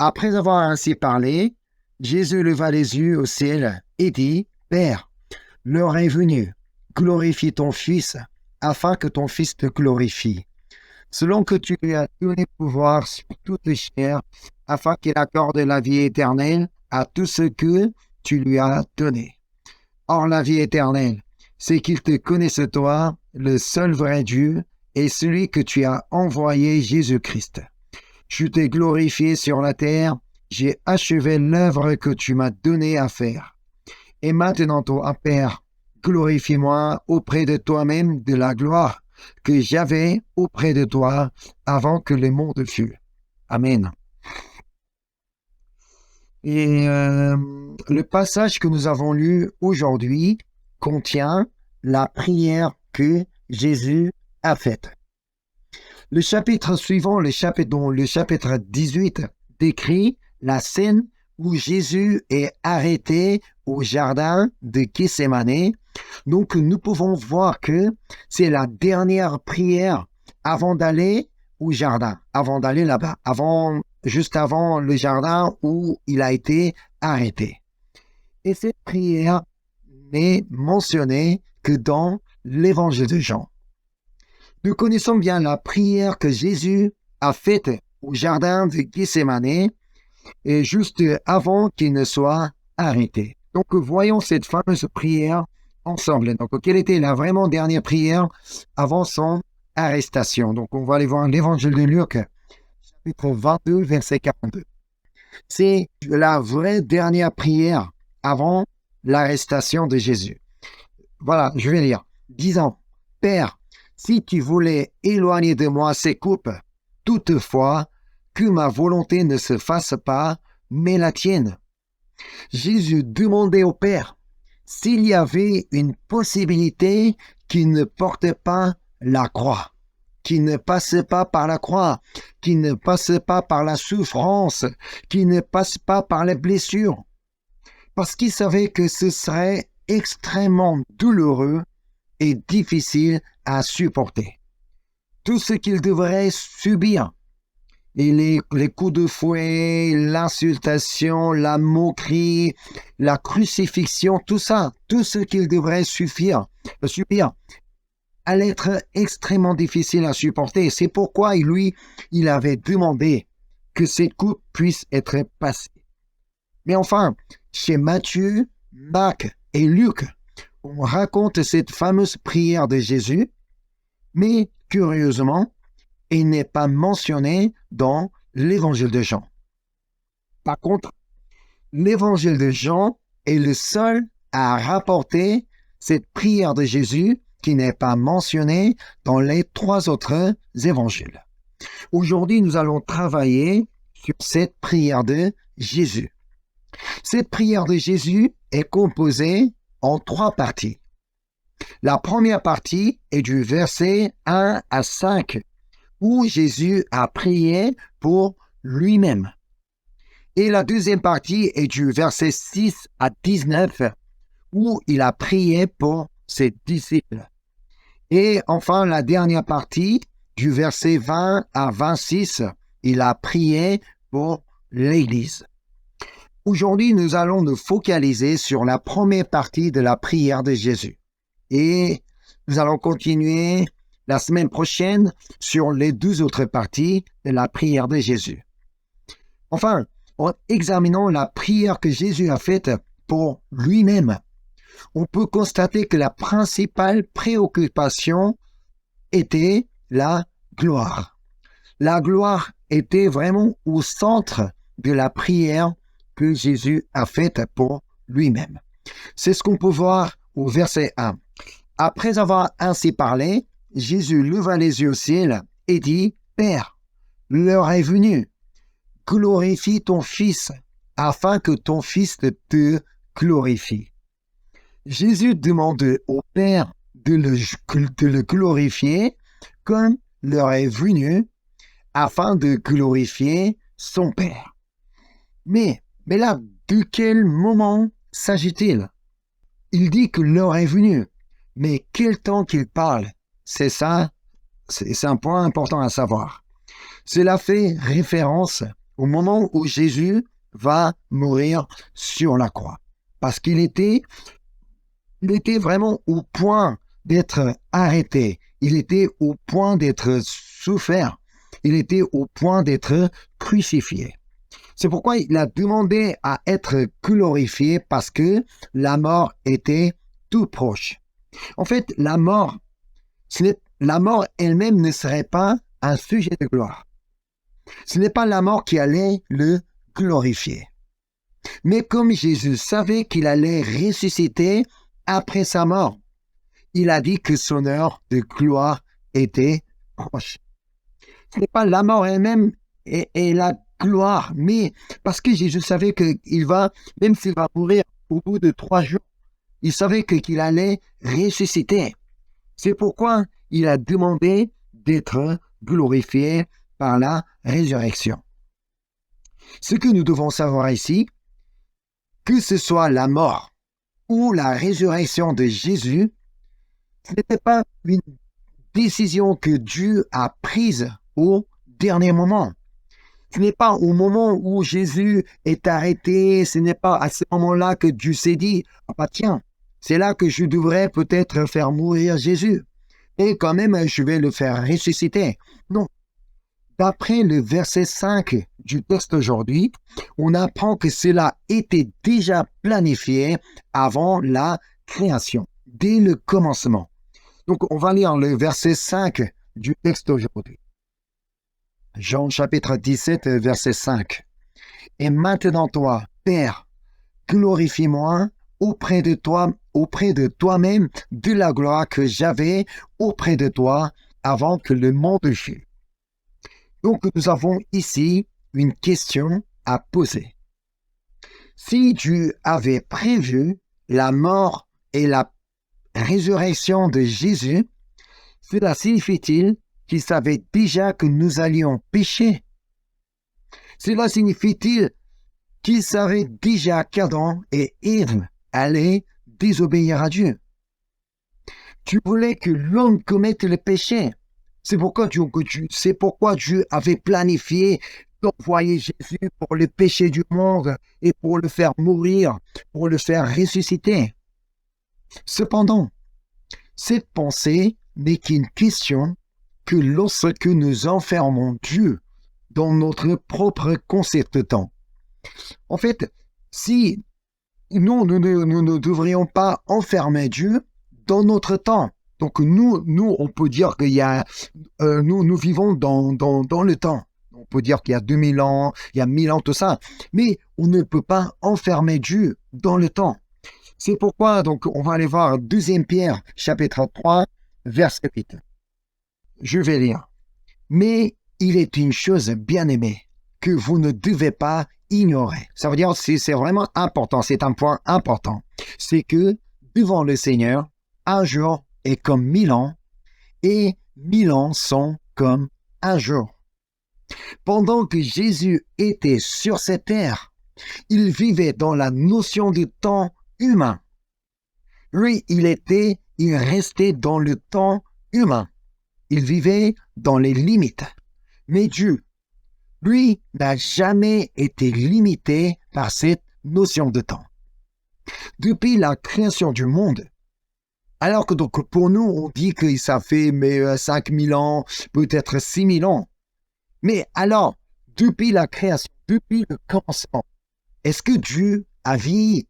Après avoir ainsi parlé, Jésus leva les yeux au ciel et dit, « Père, l'heure est venue, glorifie ton Fils, afin que ton Fils te glorifie, selon que tu lui as donné pouvoir sur toute chair, afin qu'il accorde la vie éternelle à tout ce que tu lui as donné. Or la vie éternelle, c'est qu'il te connaisse toi, le seul vrai Dieu, et celui que tu as envoyé, Jésus-Christ. Je t'ai glorifié sur la terre, j'ai achevé l'œuvre que tu m'as donnée à faire. Et maintenant, toi, Père, glorifie-moi auprès de toi-même de la gloire que j'avais auprès de toi avant que le monde fût. Amen. Et le passage que nous avons lu aujourd'hui contient la prière que Jésus a faite. Le chapitre suivant, le chapitre 18, décrit la scène où Jésus est arrêté au jardin de Gethsémani. Donc, nous pouvons voir que c'est la dernière prière avant d'aller au jardin, avant d'aller là-bas, juste avant le jardin où il a été arrêté. Et cette prière n'est mentionnée que dans l'évangile de Jean. Nous connaissons bien la prière que Jésus a faite au jardin de Gethsémani et juste avant qu'il ne soit arrêté. Donc, voyons cette fameuse prière ensemble. Donc, quelle était la vraiment dernière prière avant son arrestation? Donc, on va aller voir l'évangile de Luc, chapitre 22, verset 42. C'est la vraie dernière prière avant l'arrestation de Jésus. Voilà, je vais lire. Disant, « Père, si tu voulais éloigner de moi ces coupes, toutefois, que ma volonté ne se fasse pas, mais la tienne. » Jésus demandait au Père s'il y avait une possibilité qu'il ne porte pas la croix, qu'il ne passe pas par la croix, qu'il ne passe pas par la souffrance, qu'il ne passe pas par les blessures, parce qu'il savait que ce serait extrêmement douloureux et difficile à supporter. Tout ce qu'il devrait subir, et les coups de fouet, l'insultation, la moquerie, la crucifixion, tout ça, tout ce qu'il devrait subir, allait être extrêmement difficile à supporter. C'est pourquoi il avait demandé que cette coupe puisse être passée. Mais enfin, chez Matthieu, Marc et Luc, on raconte cette fameuse prière de Jésus, mais curieusement, elle n'est pas mentionnée dans l'évangile de Jean. Par contre, l'évangile de Jean est le seul à rapporter cette prière de Jésus qui n'est pas mentionnée dans les 3 autres évangiles. Aujourd'hui, nous allons travailler sur cette prière de Jésus. Cette prière de Jésus est composée en 3 parties. La première partie est du verset 1 à 5, où Jésus a prié pour lui-même. Et la deuxième partie est du verset 6 à 19, où il a prié pour ses disciples. Et enfin, la dernière partie, du verset 20 à 26, il a prié pour l'Église. Aujourd'hui, nous allons nous focaliser sur la première partie de la prière de Jésus. Et nous allons continuer la semaine prochaine sur les 2 autres parties de la prière de Jésus. Enfin, en examinant la prière que Jésus a faite pour lui-même, on peut constater que la principale préoccupation était la gloire. La gloire était vraiment au centre de la prière que Jésus a faite pour lui-même. C'est ce qu'on peut voir au verset 1. Après avoir ainsi parlé, Jésus leva les yeux au ciel et dit, « Père, l'heure est venue. Glorifie ton Fils, afin que ton Fils te glorifie. » Jésus demande au Père de le glorifier comme l'heure est venue, afin de glorifier son Père. Mais là, de quel moment s'agit-il? Il dit que l'heure est venue, mais quel temps qu'il parle? C'est ça, c'est un point important à savoir. Cela fait référence au moment où Jésus va mourir sur la croix. Parce qu'il était vraiment au point d'être arrêté. Il était au point d'être souffert. Il était au point d'être crucifié. C'est pourquoi il a demandé à être glorifié parce que la mort était tout proche. En fait, la mort elle-même ne serait pas un sujet de gloire. Ce n'est pas la mort qui allait le glorifier. Mais comme Jésus savait qu'il allait ressusciter après sa mort, il a dit que son heure de gloire était proche. Ce n'est pas la mort elle-même et la gloire, mais parce que Jésus savait qu'il va, même s'il va mourir au bout de 3 jours, il savait qu'il allait ressusciter. C'est pourquoi il a demandé d'être glorifié par la résurrection. Ce que nous devons savoir ici, que ce soit la mort ou la résurrection de Jésus, ce n'était pas une décision que Dieu a prise au dernier moment. Ce n'est pas au moment où Jésus est arrêté, ce n'est pas à ce moment-là que Dieu s'est dit « Ah bah tiens, c'est là que je devrais peut-être faire mourir Jésus. Et quand même, je vais le faire ressusciter. » Non. D'après le verset 5 du texte aujourd'hui, on apprend que cela était déjà planifié avant la création, dès le commencement. Donc, on va lire le verset 5 du texte aujourd'hui. Jean chapitre 17, verset 5. « Et maintenant toi, Père, glorifie-moi auprès de toi-même de la gloire que j'avais auprès de toi avant que le monde fût. » Donc, nous avons ici une question à poser. Si Dieu avait prévu la mort et la résurrection de Jésus, cela signifie-t-il qu'il savait déjà que nous allions pécher? Cela signifie-t-il qu'il savait déjà qu'Adam et Ève allaient désobéir à Dieu? Tu voulais que l'homme commette le péché. C'est pourquoi Dieu avait planifié d'envoyer Jésus pour le péché du monde et pour le faire mourir, pour le faire ressusciter. Cependant, cette pensée n'est qu'une question que lorsque nous enfermons Dieu dans notre propre concept de temps. En fait, si nous ne devrions pas enfermer Dieu dans notre temps. Donc nous, on peut dire qu'il y a, nous vivons dans le temps. On peut dire qu'il y a 2000 ans, il y a 1000 ans, tout ça. Mais on ne peut pas enfermer Dieu dans le temps. C'est pourquoi, donc, on va aller voir 2 Pierre, chapitre 3, verset 8. Je vais lire. Mais il est une chose bien-aimée que vous ne devez pas ignorer. Ça veut dire, c'est vraiment important, c'est un point important. C'est que, devant le Seigneur, un jour est comme 1000 ans, et 1000 ans sont comme un jour. Pendant que Jésus était sur cette terre, il vivait dans la notion du temps humain. Lui, il restait dans le temps humain. Il vivait dans les limites. Mais Dieu, lui, n'a jamais été limité par cette notion de temps. Depuis la création du monde, alors que donc pour nous, on dit que ça fait 5000 ans, peut-être 6000 ans. Mais alors, depuis la création, depuis le commencement, est-ce que Dieu a vieilli?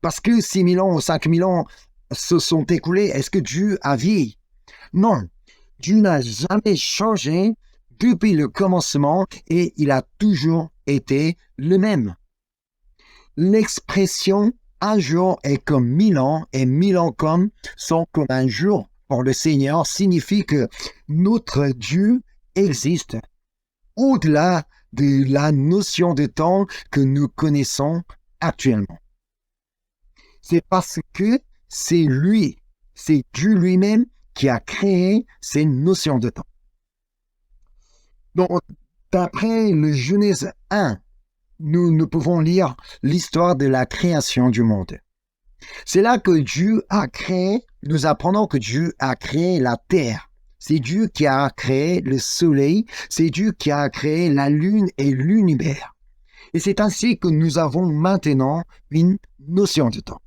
Parce que 6000 ans ou 5000 ans se sont écoulés, est-ce que Dieu a vieilli? Non, Dieu n'a jamais changé depuis le commencement et il a toujours été le même. L'expression « un jour est comme 1000 ans et 1000 ans sont comme un jour » pour le Seigneur signifie que notre Dieu existe au-delà de la notion de temps que nous connaissons actuellement. C'est parce que c'est lui, c'est Dieu lui-même qui a créé ces notions de temps. Donc, d'après le Genèse 1, nous pouvons lire l'histoire de la création du monde. C'est là que Dieu a créé, nous apprenons que Dieu a créé la terre C'est Dieu qui a créé le soleil, c'est Dieu qui a créé la lune et l'univers. Et c'est ainsi que nous avons maintenant une notion de temps.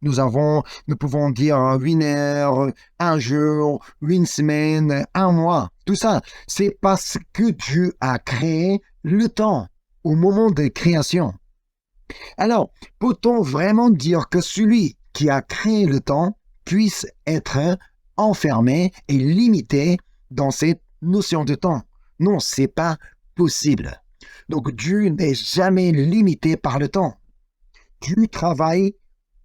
Nous pouvons dire 1 heure, un jour, 1 semaine, un mois. Tout ça, c'est parce que Dieu a créé le temps au moment de création. Alors, peut-on vraiment dire que celui qui a créé le temps puisse être enfermé et limité dans cette notion de temps? Non, c'est pas possible. Donc, Dieu n'est jamais limité par le temps. Dieu travaille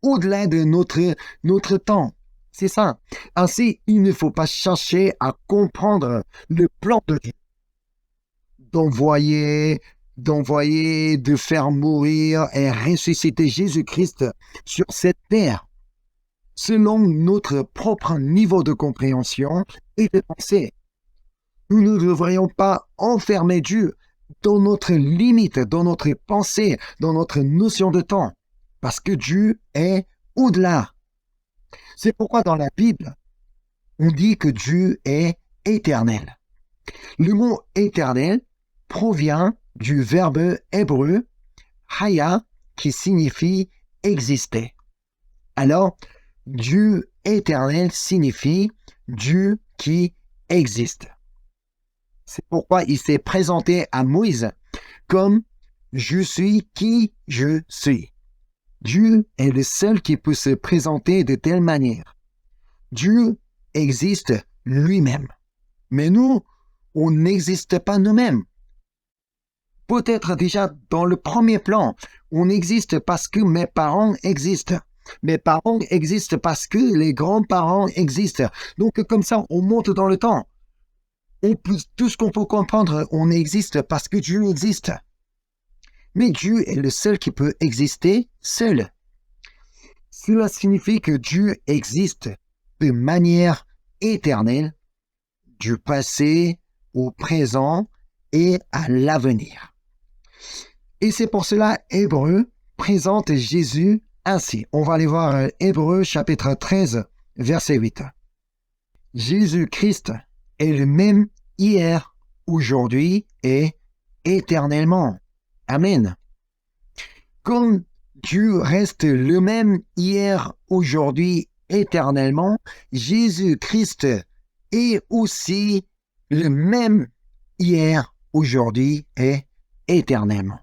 au-delà de notre temps. C'est ça. Ainsi, il ne faut pas chercher à comprendre le plan de Dieu. De faire mourir et ressusciter Jésus-Christ sur cette terre, selon notre propre niveau de compréhension et de pensée. Nous ne devrions pas enfermer Dieu dans notre limite, dans notre pensée, dans notre notion de temps, parce que Dieu est au-delà. C'est pourquoi dans la Bible, on dit que Dieu est éternel. Le mot éternel provient du verbe hébreu haya qui signifie exister. Alors, Dieu éternel signifie Dieu qui existe. C'est pourquoi il s'est présenté à Moïse comme « Je suis qui je suis ». Dieu est le seul qui peut se présenter de telle manière. Dieu existe lui-même. Mais nous, on n'existe pas nous-mêmes. Peut-être déjà dans le premier plan, on existe parce que mes parents existent. Mes parents existent parce que les grands-parents existent. Donc comme ça, on monte dans le temps. Tout ce qu'on peut comprendre, on existe parce que Dieu existe. Mais Dieu est le seul qui peut exister seul. Cela signifie que Dieu existe de manière éternelle, du passé au présent et à l'avenir. Et c'est pour cela Hébreu présente Jésus ainsi. On va aller voir Hébreu chapitre 13, verset 8. Jésus-Christ est le même hier, aujourd'hui et éternellement. Amen. Comme Dieu reste le même hier, aujourd'hui, éternellement, Jésus-Christ est aussi le même hier, aujourd'hui et éternellement.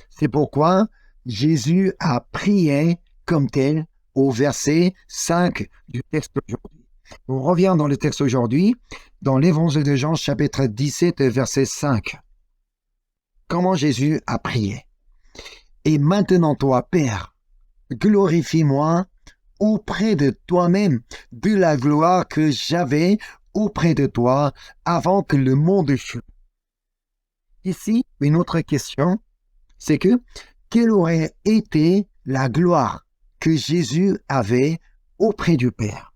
C'est pourquoi Jésus a prié comme tel au verset 5 du texte aujourd'hui. On revient dans le texte aujourd'hui, dans l'évangile de Jean, chapitre 17, verset 5. Comment Jésus a prié. Et maintenant, toi, Père, glorifie-moi auprès de toi-même de la gloire que j'avais auprès de toi avant que le monde fût. Ici, une autre question, c'est que quelle aurait été la gloire que Jésus avait auprès du Père?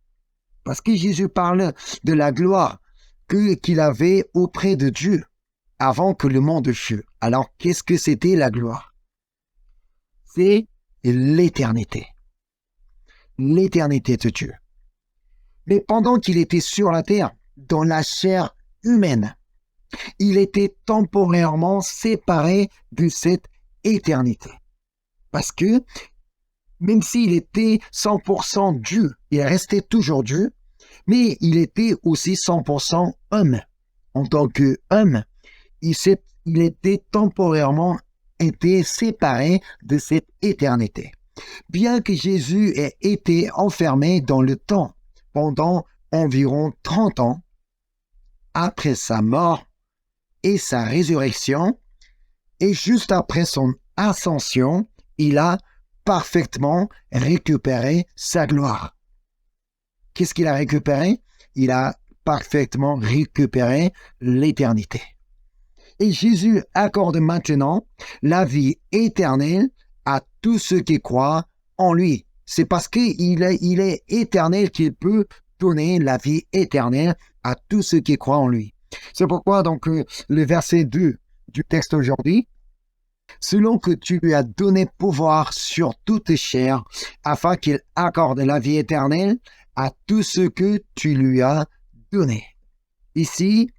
Parce que Jésus parle de la gloire qu'il avait auprès de Dieu avant que le monde fût. Alors, qu'est-ce que c'était la gloire? C'est l'éternité. L'éternité de Dieu. Mais pendant qu'il était sur la terre, dans la chair humaine, il était temporairement séparé de cette éternité. Parce que, même s'il était 100% Dieu, il restait toujours Dieu, mais il était aussi 100% homme. En tant qu'homme, il était temporairement séparé de cette éternité. Bien que Jésus ait été enfermé dans le temps pendant environ 30 ans, après sa mort et sa résurrection, et juste après son ascension, il a parfaitement récupéré sa gloire. Qu'est-ce qu'il a récupéré? Il a parfaitement récupéré l'éternité. Et Jésus accorde maintenant la vie éternelle à tous ceux qui croient en lui. C'est parce qu'il est éternel qu'il peut donner la vie éternelle à tous ceux qui croient en lui. C'est pourquoi donc le verset 2 du texte aujourd'hui, selon que tu lui as donné pouvoir sur toute chair, afin qu'il accorde la vie éternelle à tous ceux que tu lui as donné. Ici,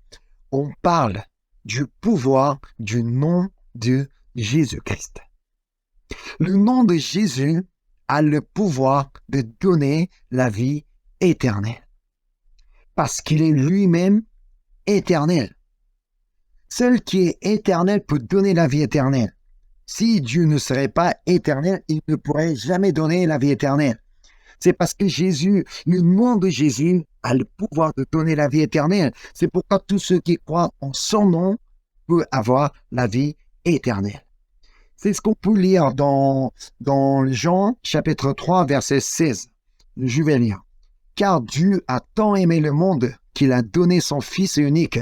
on parle du pouvoir du nom de Jésus-Christ. Le nom de Jésus a le pouvoir de donner la vie éternelle. Parce qu'il est lui-même éternel. Seul qui est éternel peut donner la vie éternelle. Si Dieu ne serait pas éternel, il ne pourrait jamais donner la vie éternelle. C'est parce que Jésus, le nom de Jésus, a le pouvoir de donner la vie éternelle. C'est pourquoi tous ceux qui croient en son nom peuvent avoir la vie éternelle. C'est ce qu'on peut lire dans Jean, chapitre 3, verset 16. Je vais lire. Car Dieu a tant aimé le monde qu'il a donné son Fils unique,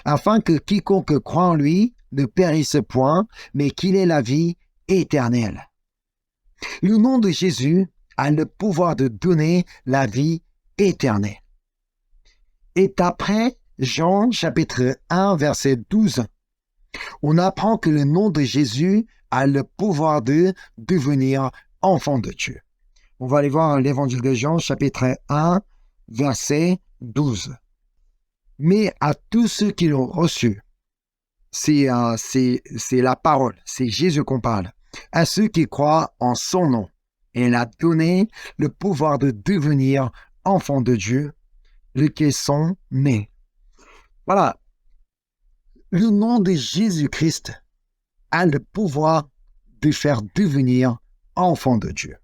afin que quiconque croit en lui ne périsse point, mais qu'il ait la vie éternelle. Le nom de Jésus a le pouvoir de donner la vie éternelle. Et après Jean chapitre 1 verset 12, on apprend que le nom de Jésus a le pouvoir de devenir enfant de Dieu. On va aller voir l'évangile de Jean chapitre 1 verset 12. Mais à tous ceux qui l'ont reçu, c'est la parole, c'est Jésus qu'on parle, à ceux qui croient en son nom. Elle a donné le pouvoir de devenir enfants de Dieu, lesquels sont nés. Voilà. Le nom de Jésus-Christ a le pouvoir de faire devenir enfants de Dieu.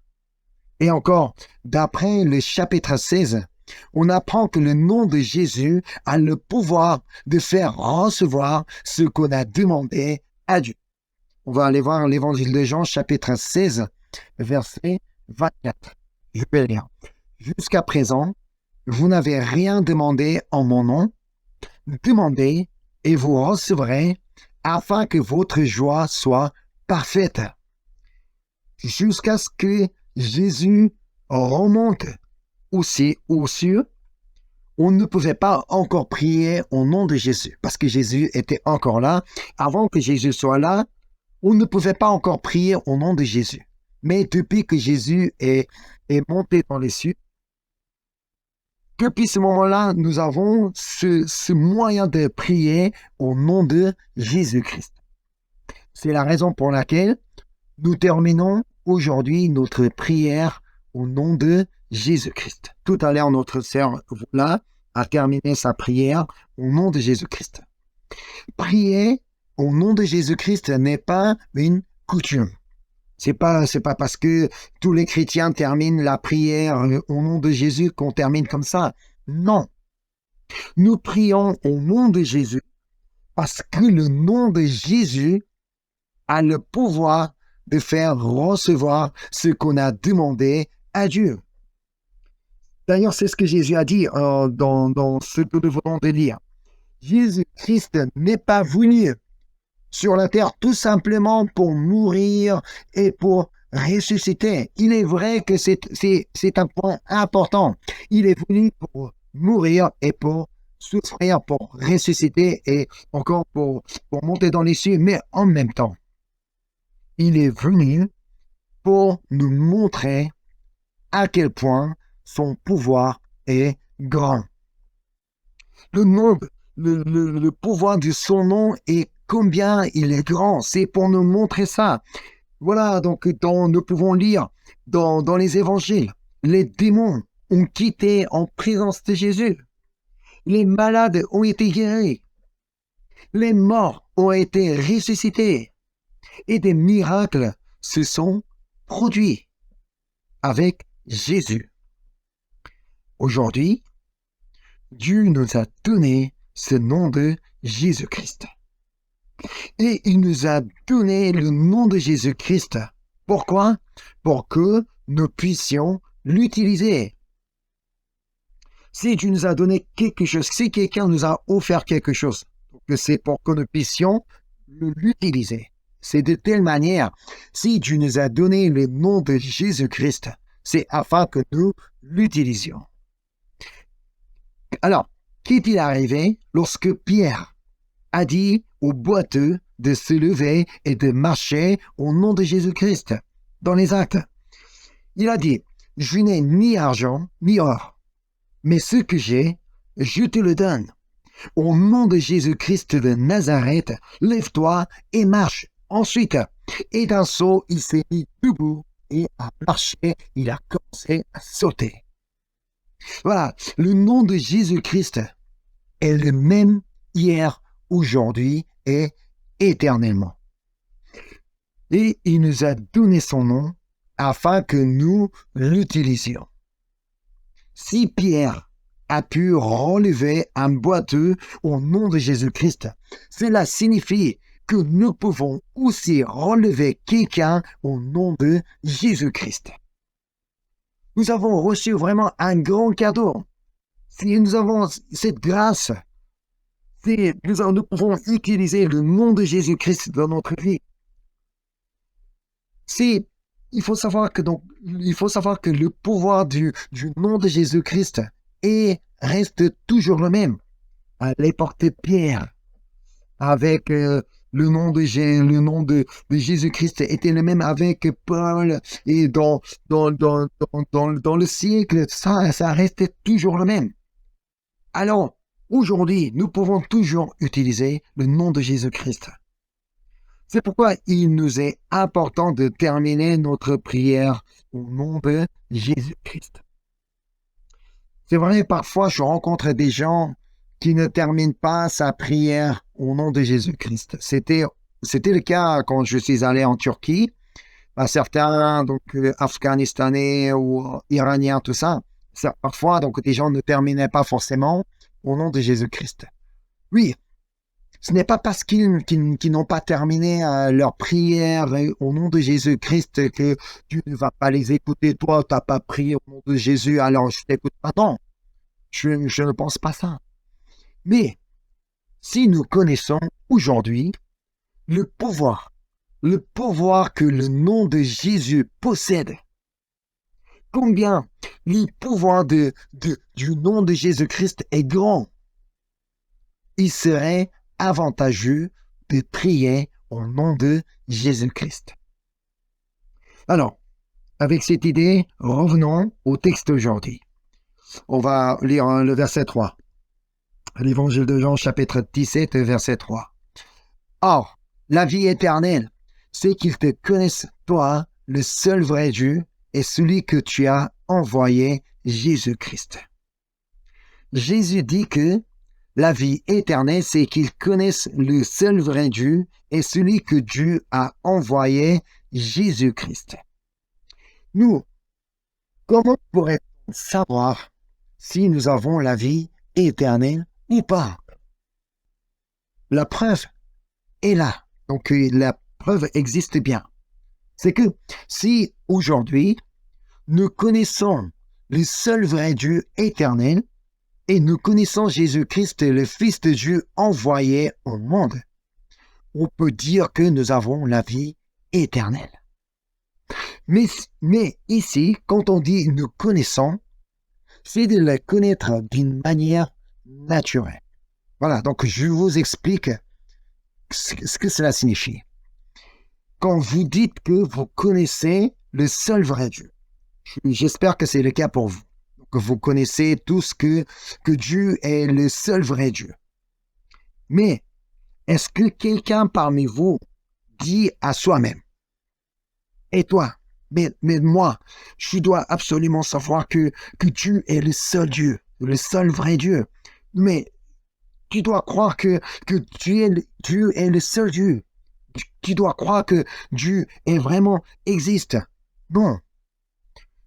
Et encore, d'après le chapitre 16, on apprend que le nom de Jésus a le pouvoir de faire recevoir ce qu'on a demandé à Dieu. On va aller voir l'évangile de Jean, chapitre 16, verset 24. Je vais lire. Jusqu'à présent, vous n'avez rien demandé en mon nom. Demandez et vous recevrez afin que votre joie soit parfaite. Jusqu'à ce que Jésus remonte aussi aux cieux, on ne pouvait pas encore prier au nom de Jésus parce que Jésus était encore là. Avant que Jésus soit là, on ne pouvait pas encore prier au nom de Jésus. Mais depuis que Jésus est monté dans les cieux, depuis ce moment-là, nous avons ce moyen de prier au nom de Jésus-Christ. C'est la raison pour laquelle nous terminons aujourd'hui notre prière au nom de Jésus-Christ. Tout à l'heure, notre sœur Voula a terminé sa prière au nom de Jésus-Christ. Prier au nom de Jésus-Christ n'est pas une coutume. C'est pas parce que tous les chrétiens terminent la prière au nom de Jésus qu'on termine comme ça. Non. Nous prions au nom de Jésus parce que le nom de Jésus a le pouvoir de faire recevoir ce qu'on a demandé à Dieu. D'ailleurs, c'est ce que Jésus a dit dans ce que nous venons de lire. Jésus-Christ n'est pas venu sur la terre tout simplement pour mourir et pour ressusciter. Il est vrai que c'est un point important. Il est venu pour mourir et pour souffrir, pour ressusciter et encore pour monter dans les cieux, mais en même temps, il est venu pour nous montrer à quel point son pouvoir est grand. Le pouvoir de son nom est combien il est grand. C'est pour nous montrer ça. Voilà, donc nous pouvons lire dans les évangiles, les démons ont quitté en présence de Jésus. Les malades ont été guéris. Les morts ont été ressuscités. Et des miracles se sont produits avec Jésus. Aujourd'hui, Dieu nous a donné ce nom de Jésus-Christ. Et il nous a donné le nom de Jésus-Christ. Pourquoi? Pour que nous puissions l'utiliser. Si Dieu nous a donné quelque chose, si quelqu'un nous a offert quelque chose, c'est pour que nous puissions l'utiliser. C'est de telle manière, si Dieu nous a donné le nom de Jésus-Christ, c'est afin que nous l'utilisions. Alors, qu'est-il arrivé lorsque Pierre a dit aux boiteux de se lever et de marcher au nom de Jésus-Christ dans les actes? Il a dit, je n'ai ni argent ni or, mais ce que j'ai, je te le donne. Au nom de Jésus-Christ de Nazareth, lève-toi et marche. Ensuite, et d'un saut, il s'est mis debout et a marché, il a commencé à sauter. Voilà, le nom de Jésus-Christ est le même hier, aujourd'hui et éternellement. Et il nous a donné son nom afin que nous l'utilisions. Si Pierre a pu relever un boiteux au nom de Jésus-Christ, cela signifie que nous pouvons aussi relever quelqu'un au nom de Jésus-Christ. Nous avons reçu vraiment un grand cadeau. Si nous avons cette grâce, si nous pouvons utiliser le nom de Jésus-Christ dans notre vie. Il faut savoir que le pouvoir du nom de Jésus-Christ reste toujours le même. À l'époque de Pierre, avec le nom de Jésus-Christ était le même avec Paul et dans le siècle, ça restait toujours le même. Alors, aujourd'hui, nous pouvons toujours utiliser le nom de Jésus-Christ. C'est pourquoi il nous est important de terminer notre prière au nom de Jésus-Christ. C'est vrai, parfois, je rencontre des gens qui ne terminent pas sa prière au nom de Jésus-Christ. C'était le cas quand je suis allé en Turquie. Certains, Afghanistanais ou Iraniens, tout ça. Parfois, des gens ne terminaient pas forcément au nom de Jésus-Christ. Oui, ce n'est pas parce qu'ils n'ont pas terminé leur prière au nom de Jésus-Christ que Dieu ne va pas les écouter. Toi, tu n'as pas prié au nom de Jésus, alors je t'écoute pas. Non, je ne pense pas ça. Mais si nous connaissons aujourd'hui le pouvoir que le nom de Jésus possède, combien le pouvoir du nom de Jésus-Christ est grand, il serait avantageux de prier au nom de Jésus-Christ. Alors, avec cette idée, revenons au texte aujourd'hui. On va lire le verset 3. L'évangile de Jean, chapitre 17, verset 3. Or, la vie éternelle, c'est qu'ils te connaissent, toi, le seul vrai Dieu, et celui que tu as envoyé, Jésus-Christ. Jésus dit que la vie éternelle, c'est qu'ils connaissent le seul vrai Dieu et celui que Dieu a envoyé, Jésus-Christ. Nous, comment pourrait-on savoir si nous avons la vie éternelle ou pas? La preuve est là. Donc, la preuve existe bien. C'est que si aujourd'hui, nous connaissons le seul vrai Dieu éternel, et nous connaissons Jésus-Christ, le Fils de Dieu envoyé au monde, on peut dire que nous avons la vie éternelle. Mais ici, quand on dit nous connaissons, c'est de la connaître d'une manière naturelle. Voilà, donc je vous explique ce que cela signifie. Quand vous dites que vous connaissez le seul vrai Dieu, j'espère que c'est le cas pour vous. Que vous connaissez tous que Dieu est le seul vrai Dieu. Mais est-ce que quelqu'un parmi vous dit à soi-même, et toi, mais moi, je dois absolument savoir que Dieu est le seul Dieu, le seul vrai Dieu. Mais tu dois croire que Dieu est le seul Dieu. Tu dois croire que Dieu est vraiment existe. Non.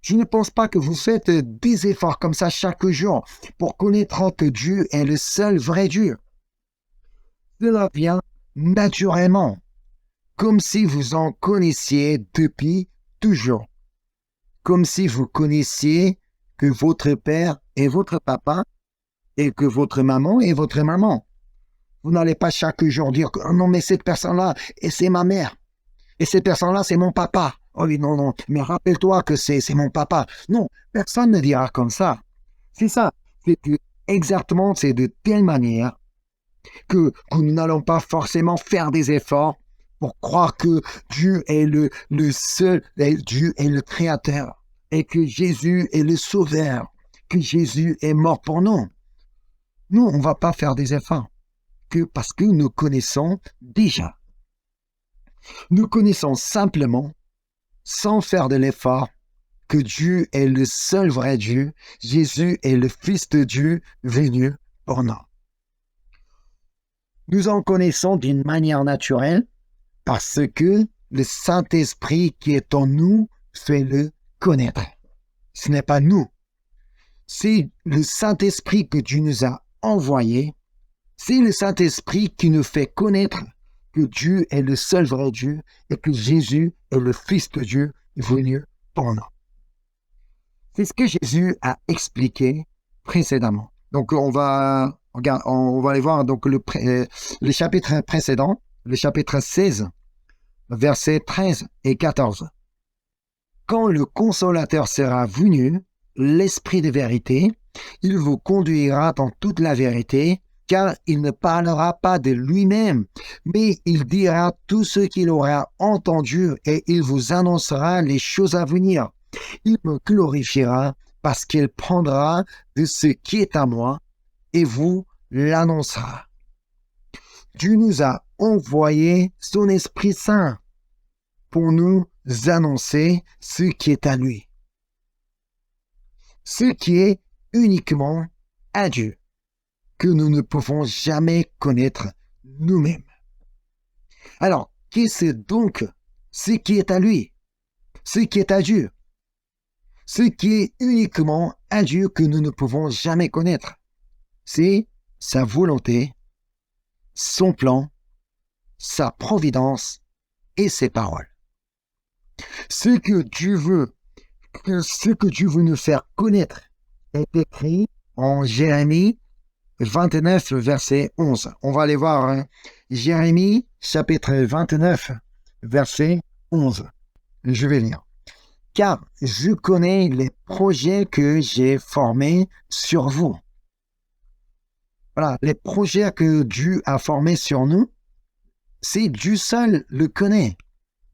Je ne pense pas que vous faites des efforts comme ça chaque jour pour connaître que Dieu est le seul vrai Dieu. Cela vient naturellement, comme si vous en connaissiez depuis toujours. Comme si vous connaissiez que votre père est votre papa et que votre maman est votre maman. Vous n'allez pas chaque jour dire que non, mais cette personne-là, c'est ma mère. Et cette personne-là, c'est mon papa. Oh oui, non, mais rappelle-toi que c'est mon papa. Non, personne ne dira comme ça. C'est ça. Exactement, c'est de telle manière que nous n'allons pas forcément faire des efforts pour croire que Dieu est le seul, Dieu est le créateur, et que Jésus est le sauveur, que Jésus est mort pour nous. Nous, on ne va pas faire des efforts parce que nous connaissons déjà. Nous connaissons simplement, sans faire de l'effort, que Dieu est le seul vrai Dieu, Jésus est le Fils de Dieu venu pour nous. Nous en connaissons d'une manière naturelle parce que le Saint-Esprit qui est en nous fait le connaître. Ce n'est pas nous. C'est le Saint-Esprit que Dieu nous a envoyé. C'est le Saint-Esprit qui nous fait connaître que Dieu est le seul vrai Dieu et que Jésus est le Fils de Dieu venu pour nous. C'est ce que Jésus a expliqué précédemment. Donc, on va aller voir donc le chapitre précédent, le chapitre 16, versets 13 et 14. Quand le Consolateur sera venu, l'Esprit de vérité, il vous conduira dans toute la vérité, car il ne parlera pas de lui-même, mais il dira tout ce qu'il aura entendu et il vous annoncera les choses à venir. Il me glorifiera parce qu'il prendra de ce qui est à moi et vous l'annoncera. Dieu nous a envoyé son Esprit Saint pour nous annoncer ce qui est à lui. Ce qui est uniquement à Dieu, que nous ne pouvons jamais connaître nous-mêmes. Alors, qu'est-ce donc ce qui est à lui, ce qui est à Dieu? Ce qui est uniquement à Dieu que nous ne pouvons jamais connaître, c'est sa volonté, son plan, sa providence et ses paroles. Ce que Dieu veut nous faire connaître est écrit en Jérémie 29, verset 11. On va aller voir Jérémie, chapitre 29, verset 11. Je vais lire. Car je connais les projets que j'ai formés sur vous. Voilà, les projets que Dieu a formés sur nous, c'est Dieu seul le connaît.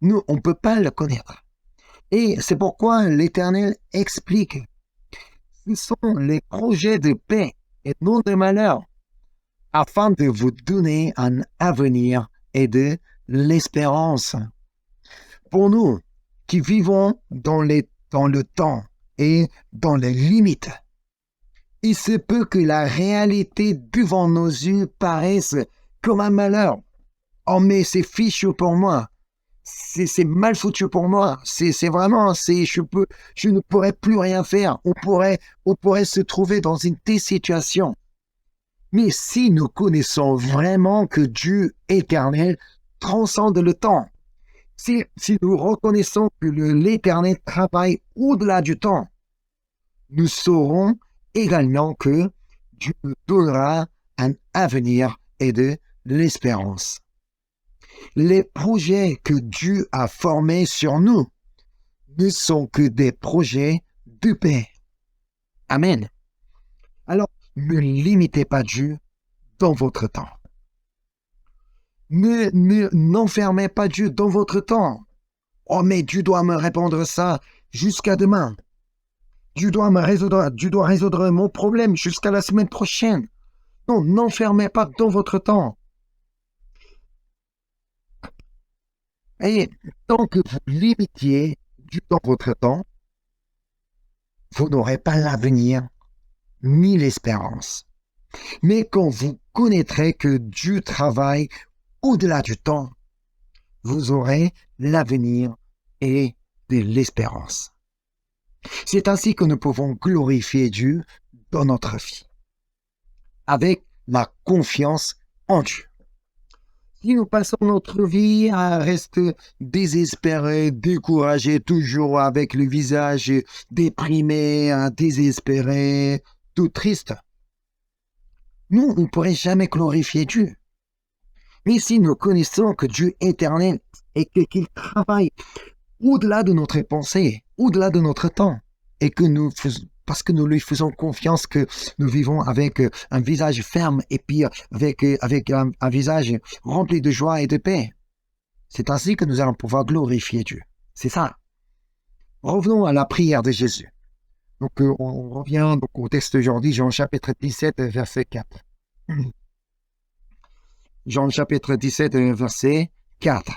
Nous, on ne peut pas le connaître. Et c'est pourquoi l'Éternel explique. Ce sont les projets de paix et non de malheur, afin de vous donner un avenir et de l'espérance. Pour nous, qui vivons dans le temps et dans les limites, il se peut que la réalité devant nos yeux paraisse comme un malheur. Oh mais c'est fichu pour moi, c'est mal foutu pour moi, c'est vraiment, je ne pourrais plus rien faire, on pourrait se trouver dans une telle situation. Mais si nous connaissons vraiment que Dieu éternel transcende le temps, si nous reconnaissons que l'Éternel travaille au-delà du temps, nous saurons également que Dieu nous donnera un avenir et de l'espérance. Les projets que Dieu a formés sur nous ne sont que des projets de paix. Amen. Alors, ne limitez pas Dieu dans votre temps. N'enfermez pas Dieu dans votre temps. Oh, mais Dieu doit me répondre ça jusqu'à demain. Dieu doit résoudre mon problème jusqu'à la semaine prochaine. Non, n'enfermez pas dans votre temps. Et tant que vous limitiez Dieu dans votre temps, vous n'aurez pas l'avenir ni l'espérance. Mais quand vous connaîtrez que Dieu travaille au-delà du temps, vous aurez l'avenir et de l'espérance. C'est ainsi que nous pouvons glorifier Dieu dans notre vie, avec la confiance en Dieu. Si nous passons notre vie à rester désespérés, découragés, toujours avec le visage déprimé, désespéré, tout triste, nous, on ne pourrait jamais glorifier Dieu. Mais si nous connaissons que Dieu est éternel et qu'il travaille au-delà de notre pensée, au-delà de notre temps, et que parce que nous lui faisons confiance que nous vivons avec un visage ferme et puis avec un visage rempli de joie et de paix. C'est ainsi que nous allons pouvoir glorifier Dieu. C'est ça. Revenons à la prière de Jésus. Donc, on revient au texte d'aujourd'hui, Jean chapitre 17, verset 4. Jean chapitre 17, verset 4.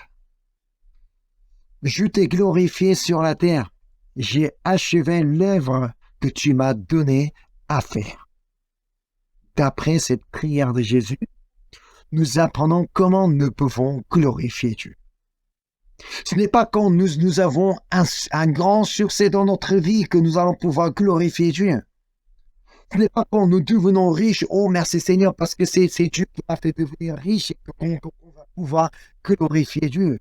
Je t'ai glorifié sur la terre. J'ai achevé l'œuvre que tu m'as donnée à faire. D'après cette prière de Jésus, nous apprenons comment nous pouvons glorifier Dieu. Ce n'est pas quand nous avons un grand succès dans notre vie que nous allons pouvoir glorifier Dieu. Ce n'est pas quand nous devenons riches, oh merci Seigneur, parce que c'est Dieu qui m'a fait devenir riche et qu'on va pouvoir glorifier Dieu.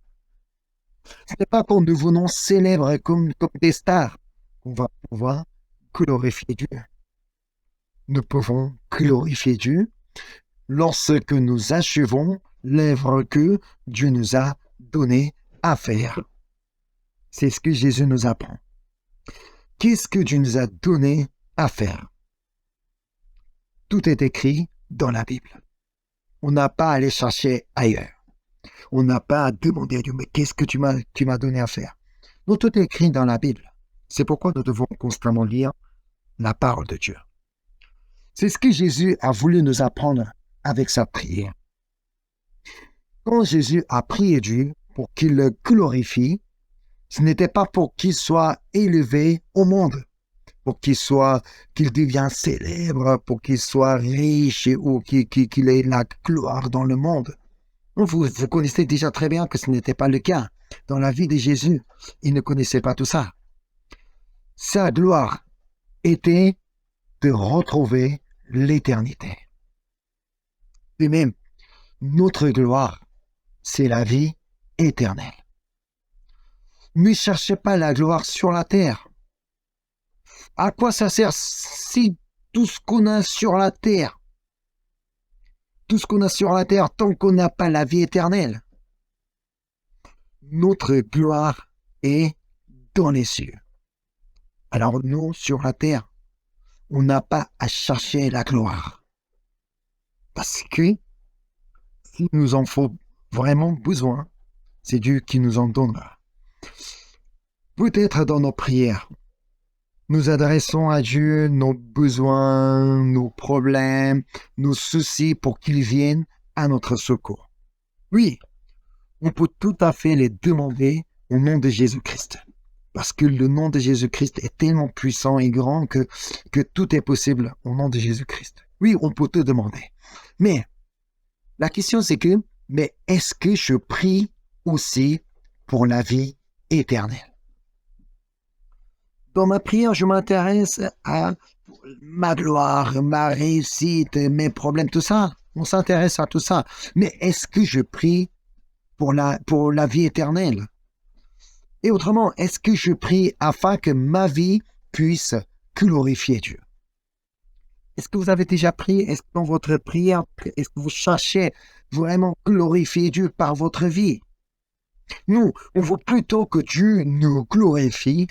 Ce n'est pas quand nous devenons célèbres comme des stars qu'on va pouvoir glorifier Dieu. Nous pouvons glorifier Dieu lorsque nous achevons l'œuvre que Dieu nous a donnée à faire. C'est ce que Jésus nous apprend. Qu'est-ce que Dieu nous a donné à faire? Tout est écrit dans la Bible. On n'a pas à aller chercher ailleurs. On n'a pas à demander à Dieu, mais qu'est-ce que tu m'as donné à faire? Non, tout est écrit dans la Bible. C'est pourquoi nous devons constamment lire la parole de Dieu. C'est ce que Jésus a voulu nous apprendre avec sa prière. Quand Jésus a prié Dieu pour qu'il le glorifie, ce n'était pas pour qu'il soit élevé au monde, pour qu'il devienne célèbre, pour qu'il soit riche ou qu'il ait la gloire dans le monde. Vous connaissez déjà très bien que ce n'était pas le cas. Dans la vie de Jésus, il ne connaissait pas tout ça. Sa gloire était de retrouver l'éternité. Et même, notre gloire, c'est la vie éternelle. Ne cherchez pas la gloire sur la terre. À quoi ça sert si tout ce qu'on a sur la terre, tant qu'on n'a pas la vie éternelle? Notre gloire est dans les cieux. Alors nous, sur la terre, on n'a pas à chercher la gloire. Parce que s'il nous en faut vraiment besoin, c'est Dieu qui nous en donnera. Peut-être dans nos prières, nous adressons à Dieu nos besoins, nos problèmes, nos soucis pour qu'il vienne à notre secours. Oui, on peut tout à fait les demander au nom de Jésus-Christ. Parce que le nom de Jésus-Christ est tellement puissant et grand que tout est possible au nom de Jésus-Christ. Oui, on peut tout demander. Mais la question c'est que, mais est-ce que je prie aussi pour la vie éternelle? Dans ma prière, je m'intéresse à ma gloire, ma réussite, mes problèmes, tout ça. On s'intéresse à tout ça. Mais est-ce que je prie pour la vie éternelle? Et autrement, est-ce que je prie afin que ma vie puisse glorifier Dieu? Est-ce que vous avez déjà prié? Est-ce que dans votre prière, est-ce que vous cherchez vraiment glorifier Dieu par votre vie? Nous, on veut plutôt que Dieu nous glorifie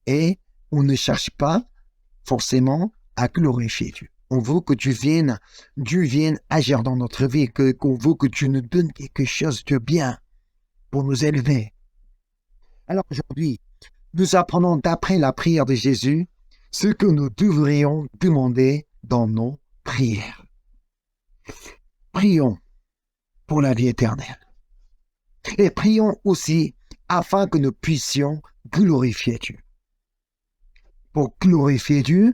et on ne cherche pas forcément à glorifier Dieu. On veut que Dieu vienne agir dans notre vie, qu'on veut que Dieu nous donne quelque chose de bien pour nous élever. Alors aujourd'hui, nous apprenons d'après la prière de Jésus ce que nous devrions demander dans nos prières. Prions pour la vie éternelle. Et prions aussi afin que nous puissions glorifier Dieu. Pour glorifier Dieu,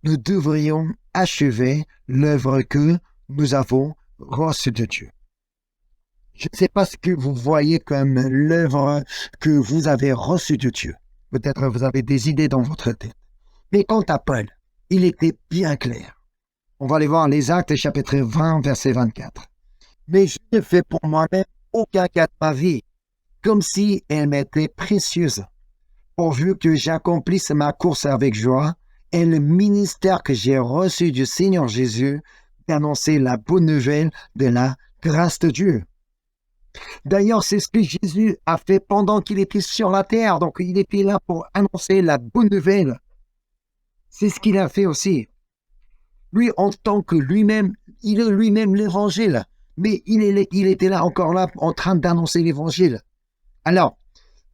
nous devrions achever l'œuvre que nous avons reçue de Dieu. Je ne sais pas ce que vous voyez comme l'œuvre que vous avez reçue de Dieu. Peut-être vous avez des idées dans votre tête. Mais quant à Paul, il était bien clair. On va aller voir les Actes chapitre 20, verset 24. Mais je ne fais pour moi-même aucun cas de ma vie, comme si elle m'était précieuse, pourvu que j'accomplisse ma course avec joie et le ministère que j'ai reçu du Seigneur Jésus d'annoncer la bonne nouvelle de la grâce de Dieu. D'ailleurs, c'est ce que Jésus a fait pendant qu'il était sur la terre. Donc, il était là pour annoncer la bonne nouvelle. C'est ce qu'il a fait aussi. Lui, en tant que lui-même, il est lui-même l'évangile. Mais il était là, encore là, en train d'annoncer l'évangile. Alors,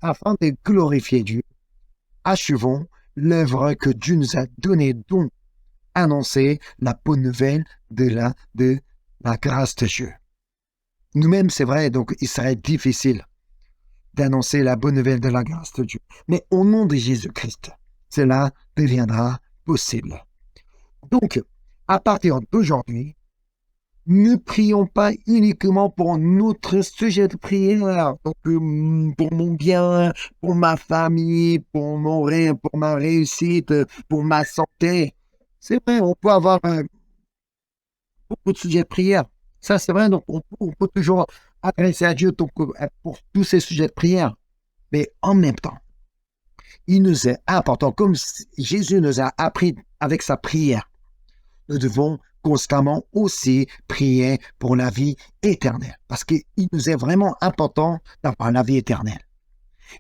afin de glorifier Dieu, achevons l'œuvre que Dieu nous a donnée, donc annoncer la bonne nouvelle de la grâce de Dieu. Nous-mêmes, c'est vrai, donc il serait difficile d'annoncer la bonne nouvelle de la grâce de Dieu. Mais au nom de Jésus-Christ, cela deviendra possible. Donc, à partir d'aujourd'hui, ne prions pas uniquement pour notre sujet de prière, donc, pour mon bien, pour ma famille, pour ma réussite, pour ma santé. C'est vrai, on peut avoir beaucoup de sujets de prière. Ça, c'est vrai, donc on peut toujours adresser à Dieu donc, pour tous ces sujets de prière. Mais en même temps, il nous est important, comme Jésus nous a appris avec sa prière, nous devons constamment aussi prier pour la vie éternelle. Parce qu'il nous est vraiment important d'avoir la vie éternelle.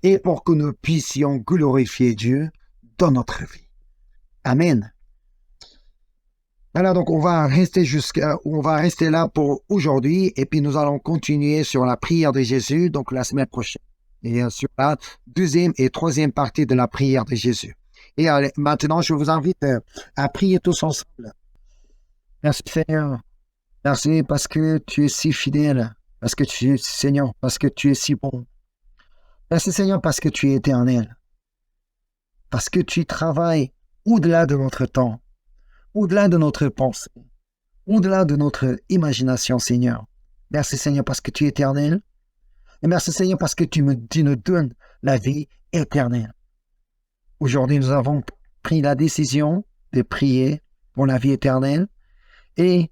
Et pour que nous puissions glorifier Dieu dans notre vie. Amen. Alors donc on va rester là pour aujourd'hui et puis nous allons continuer sur la prière de Jésus donc la semaine prochaine et sur la deuxième et troisième partie de la prière de Jésus. Et maintenant je vous invite à prier tous ensemble. Merci Seigneur, merci parce que tu es si fidèle, parce que tu es Seigneur, parce que tu es si bon. Merci Seigneur parce que tu es éternel, parce que tu travailles au-delà de notre temps. Au-delà de notre pensée, au-delà de notre imagination, Seigneur. Merci, Seigneur, parce que tu es éternel. Et merci, Seigneur, parce que tu nous donnes la vie éternelle. Aujourd'hui, nous avons pris la décision de prier pour la vie éternelle. Et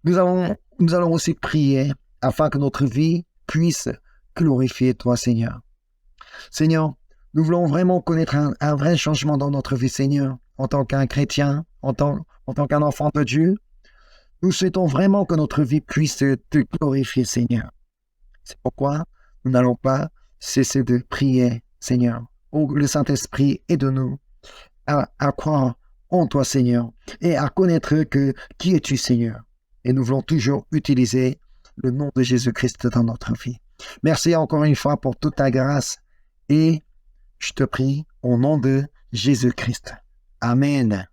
nous allons aussi prier afin que notre vie puisse glorifier toi, Seigneur. Seigneur, nous voulons vraiment connaître un vrai changement dans notre vie, Seigneur, en tant qu'un chrétien, en tant qu'un enfant de Dieu. Nous souhaitons vraiment que notre vie puisse te glorifier, Seigneur. C'est pourquoi nous n'allons pas cesser de prier, Seigneur. Oh, le Saint-Esprit aide-nous à croire en toi, Seigneur, et à connaître qui es-tu, Seigneur. Et nous voulons toujours utiliser le nom de Jésus-Christ dans notre vie. Merci encore une fois pour toute ta grâce et je te prie au nom de Jésus-Christ. Amen.